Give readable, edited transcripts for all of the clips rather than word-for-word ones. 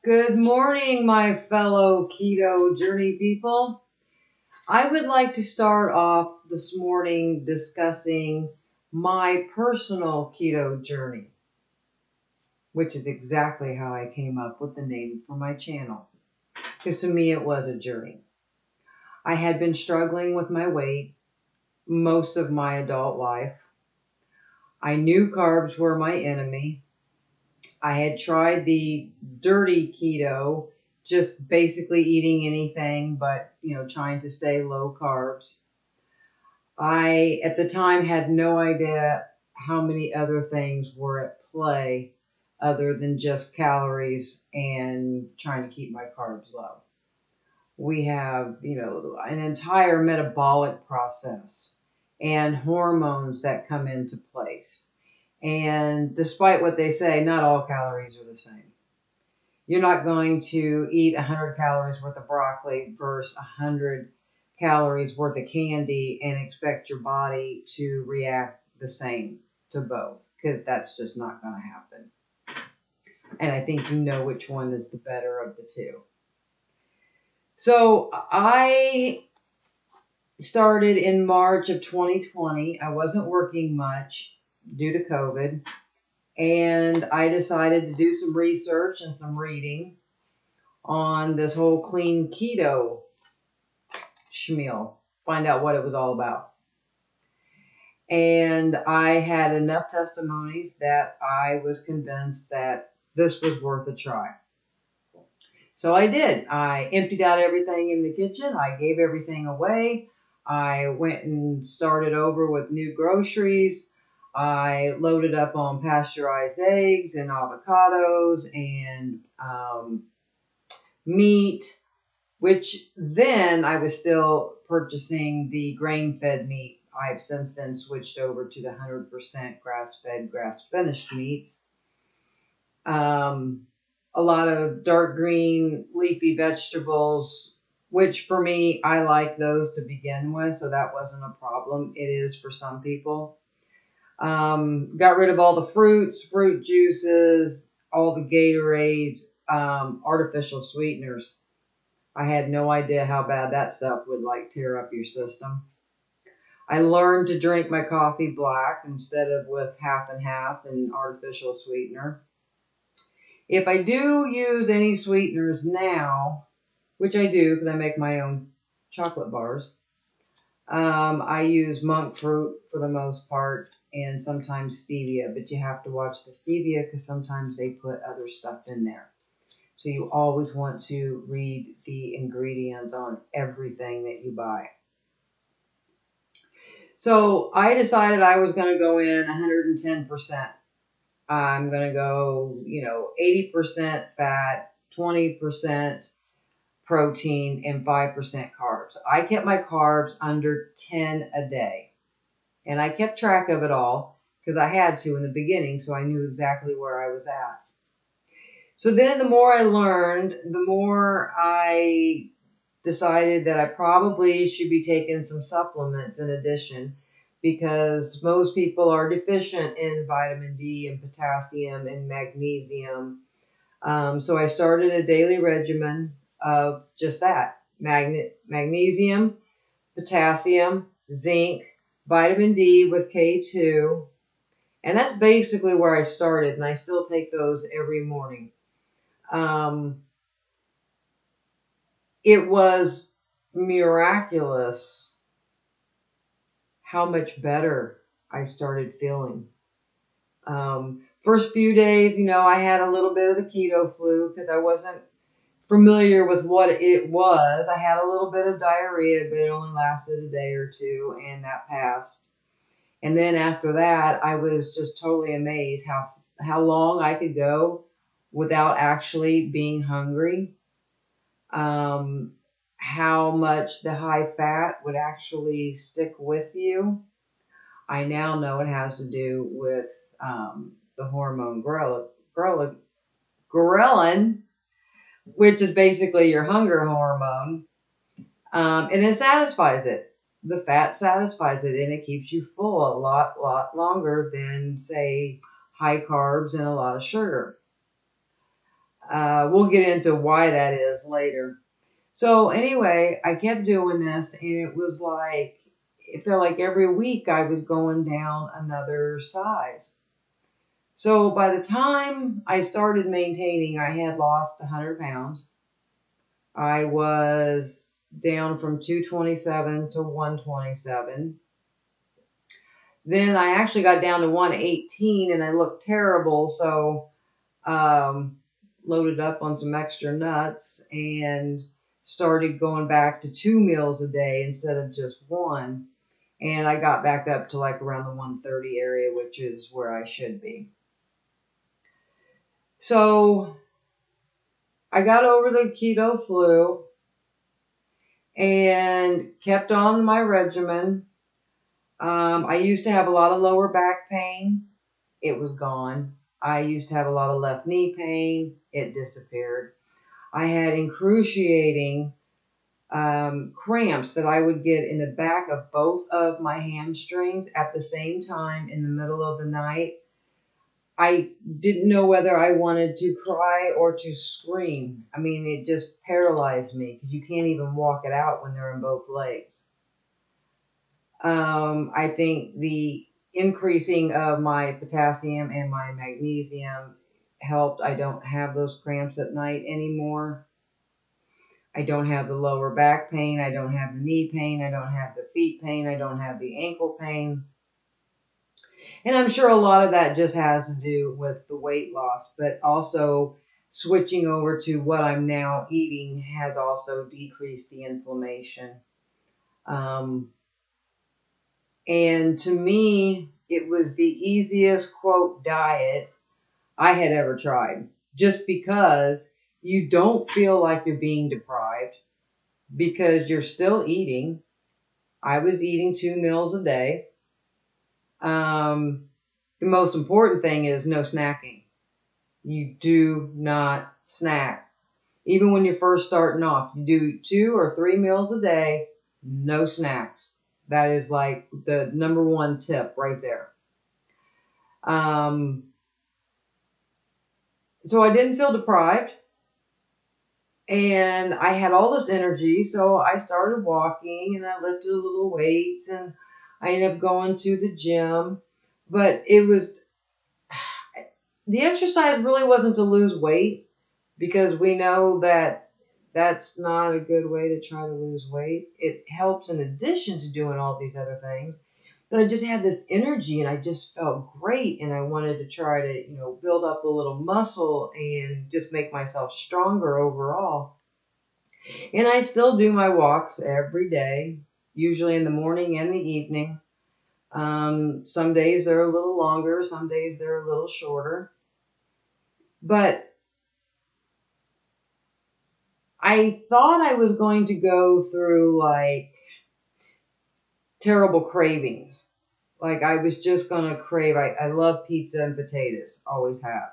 Good morning, my fellow Keto Journey people. I would like to start off this morning discussing my personal keto journey, which is exactly how I came up with the name for my channel. Because to me, it was a journey. I had been struggling with my weight most of my adult life. I knew carbs were my enemy. I had tried the dirty keto, just basically eating anything, but, trying to stay low carbs. I, at the time, had no idea how many other things were at play other than just calories and trying to keep my carbs low. We have, an entire metabolic process and hormones that come into place. And despite what they say, not all calories are the same. You're not going to eat 100 calories worth of broccoli versus 100 calories worth of candy and expect your body to react the same to both, because that's just not going to happen. And I think you know which one is the better of the two. So I started in March of 2020. I wasn't working much due to COVID. And I decided to do some research and some reading on this whole clean keto schmeal, find out what it was all about. And I had enough testimonies that I was convinced that this was worth a try. So I did. I emptied out everything in the kitchen. I gave everything away. I went and started over with new groceries. I loaded up on pasteurized eggs and avocados and meat, which then I was still purchasing the grain-fed meat. I've since then switched over to the 100% grass-fed, grass-finished meats. A lot of dark green leafy vegetables, which for me, I like those to begin with, so that wasn't a problem. It is for some people. Got rid of all the fruits, fruit juices, all the Gatorades, artificial sweeteners. I had no idea how bad that stuff would tear up your system. I learned to drink my coffee black instead of with half and half and artificial sweetener. If I do use any sweeteners now, which I do because I make my own chocolate bars, I use monk fruit for the most part and sometimes stevia, but you have to watch the stevia because sometimes they put other stuff in there. So you always want to read the ingredients on everything that you buy. So I decided I was going to go in 110%. I'm going to go, 80% fat, 20% protein, and 5% carbs. I kept my carbs under 10 a day. And I kept track of it all because I had to in the beginning, so I knew exactly where I was at. So then the more I learned, the more I decided that I probably should be taking some supplements in addition, because most people are deficient in vitamin D and potassium and magnesium. So I started a daily regimen of just that: magnesium, potassium, zinc, vitamin D with K2. And that's basically where I started, and I still take those every morning. It was miraculous how much better I started feeling. First few days, I had a little bit of the keto flu because I wasn't familiar with what it was. I had a little bit of diarrhea, but it only lasted a day or two, and that passed. And then after that, I was just totally amazed how long I could go without actually being hungry. How much the high fat would actually stick with you. I now know it has to do with the hormone ghrelin, which is basically your hunger hormone, and it satisfies it. The fat satisfies it, and it keeps you full a lot longer than, say, high carbs and a lot of sugar. We'll get into why that is later. So anyway, I kept doing this, and it felt like every week I was going down another size. So by the time I started maintaining, I had lost 100 pounds. I was down from 227 to 127. Then I actually got down to 118 and I looked terrible. So, loaded up on some extra nuts and started going back to 2 meals a day instead of just one. And I got back up to like around the 130 area, which is where I should be. So I got over the keto flu and kept on my regimen. I used to have a lot of lower back pain. It was gone. I used to have a lot of left knee pain. It disappeared. I had excruciating cramps that I would get in the back of both of my hamstrings at the same time in the middle of the night. I didn't know whether I wanted to cry or to scream. I mean, it just paralyzed me because you can't even walk it out when they're in both legs. I think the increasing of my potassium and my magnesium helped. I don't have those cramps at night anymore. I don't have the lower back pain. I don't have the knee pain. I don't have the feet pain. I don't have the ankle pain. And I'm sure a lot of that just has to do with the weight loss, but also switching over to what I'm now eating has also decreased the inflammation. And to me, it was the easiest, quote, diet I had ever tried, just because you don't feel like you're being deprived because you're still eating. I was eating 2 meals a day. The most important thing is no snacking. You do not snack. Even when you're first starting off, you do 2 or 3 meals a day, no snacks. That is like the number one tip right there. So I didn't feel deprived and I had all this energy. So I started walking and I lifted a little weights and I ended up going to the gym. But the exercise really wasn't to lose weight because we know that that's not a good way to try to lose weight. It helps in addition to doing all these other things. But I just had this energy and I just felt great and I wanted to try to, build up a little muscle and just make myself stronger overall. And I still do my walks every day, usually in the morning and the evening. Some days they're a little longer, some days they're a little shorter. But I thought I was going to go through like terrible cravings. Like I was just going to crave. I love pizza and potatoes, always have.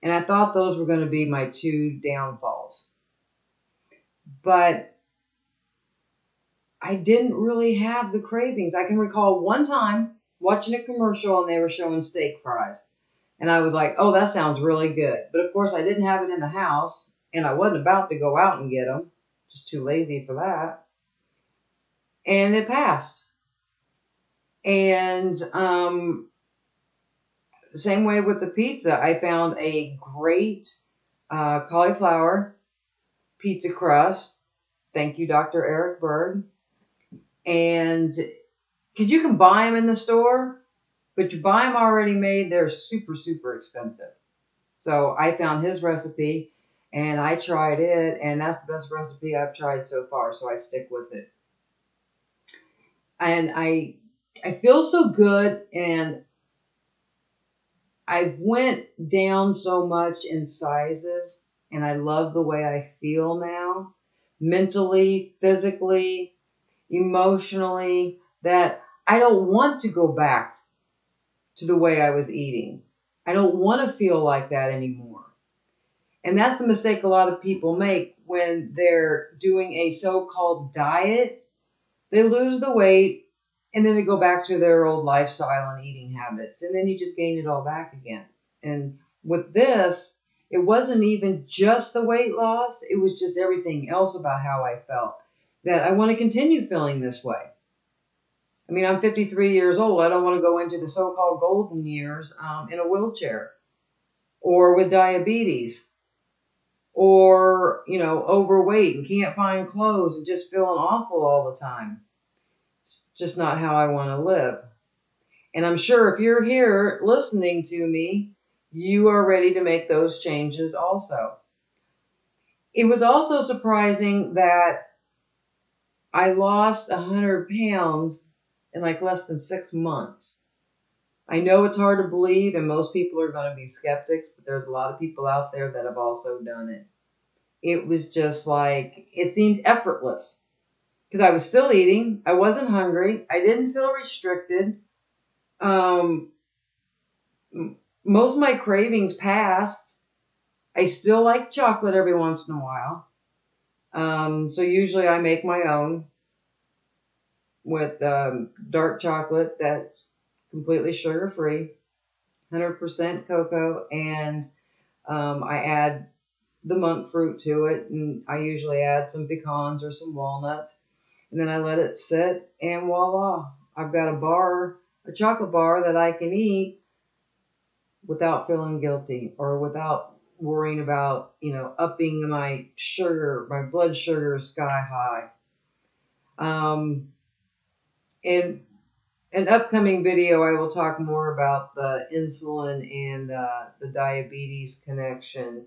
And I thought those were going to be my 2 downfalls. But I didn't really have the cravings. I can recall one time watching a commercial and they were showing steak fries. And I was like, oh, that sounds really good. But of course, I didn't have it in the house and I wasn't about to go out and get them. Just too lazy for that. And it passed. And same way with the pizza. I found a great cauliflower pizza crust. Thank you, Dr. Eric Berg. And because you can buy them in the store, but you buy them already made, they're super, super expensive. So I found his recipe and I tried it, and that's the best recipe I've tried so far. So I stick with it. And I feel so good, and I went down so much in sizes, and I love the way I feel now, mentally, physically, emotionally, that I don't want to go back to the way I was eating. I don't want to feel like that anymore. And that's the mistake a lot of people make when they're doing a so-called diet. They lose the weight and then they go back to their old lifestyle and eating habits. And then you just gain it all back again. And with this, It wasn't even just the weight loss. It was just everything else about how I felt, that I want to continue feeling this way. I mean, I'm 53 years old. I don't want to go into the so-called golden years in a wheelchair or with diabetes or, overweight and can't find clothes and just feeling awful all the time. It's just not how I want to live. And I'm sure if you're here listening to me, you are ready to make those changes also. It was also surprising that I lost 100 pounds in like less than 6 months. I know it's hard to believe, and most people are going to be skeptics, but there's a lot of people out there that have also done it. It was just like, it seemed effortless because I was still eating. I wasn't hungry. I didn't feel restricted. Most of my cravings passed. I still like chocolate every once in a while. So usually I make my own with dark chocolate that's completely sugar-free, 100% cocoa, and I add the monk fruit to it, and I usually add some pecans or some walnuts, and then I let it sit, and voila, I've got a chocolate bar that I can eat without feeling guilty or without worrying about, upping my blood sugar sky high. In an upcoming video, I will talk more about the insulin and the diabetes connection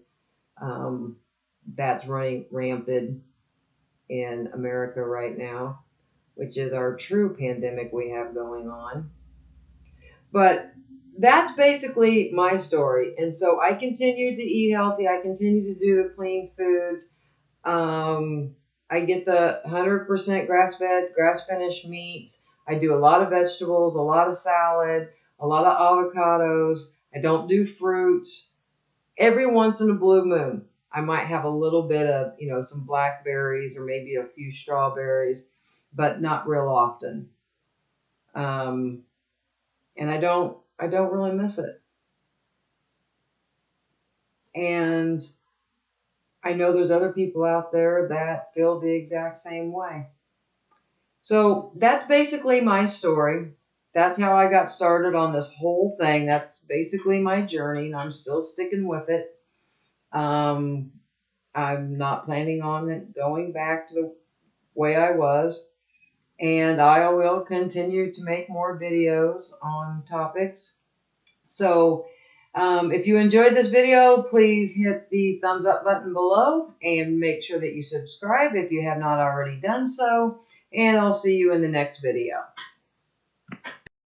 that's running rampant in America right now, which is our true pandemic we have going on. But that's basically my story. And so I continue to eat healthy. I continue to do the clean foods. I get the 100% grass-fed, grass-finished meats. I do a lot of vegetables, a lot of salad, a lot of avocados. I don't do fruits. Every once in a blue moon, I might have a little bit of, some blackberries or maybe a few strawberries, but not real often. And I don't really miss it. And I know there's other people out there that feel the exact same way. So that's basically my story. That's how I got started on this whole thing. That's basically my journey, and I'm still sticking with it. I'm not planning on it going back to the way I was. And I will continue to make more videos on topics. So if you enjoyed this video, please hit the thumbs up button below and make sure that you subscribe if you have not already done so. And I'll see you in the next video.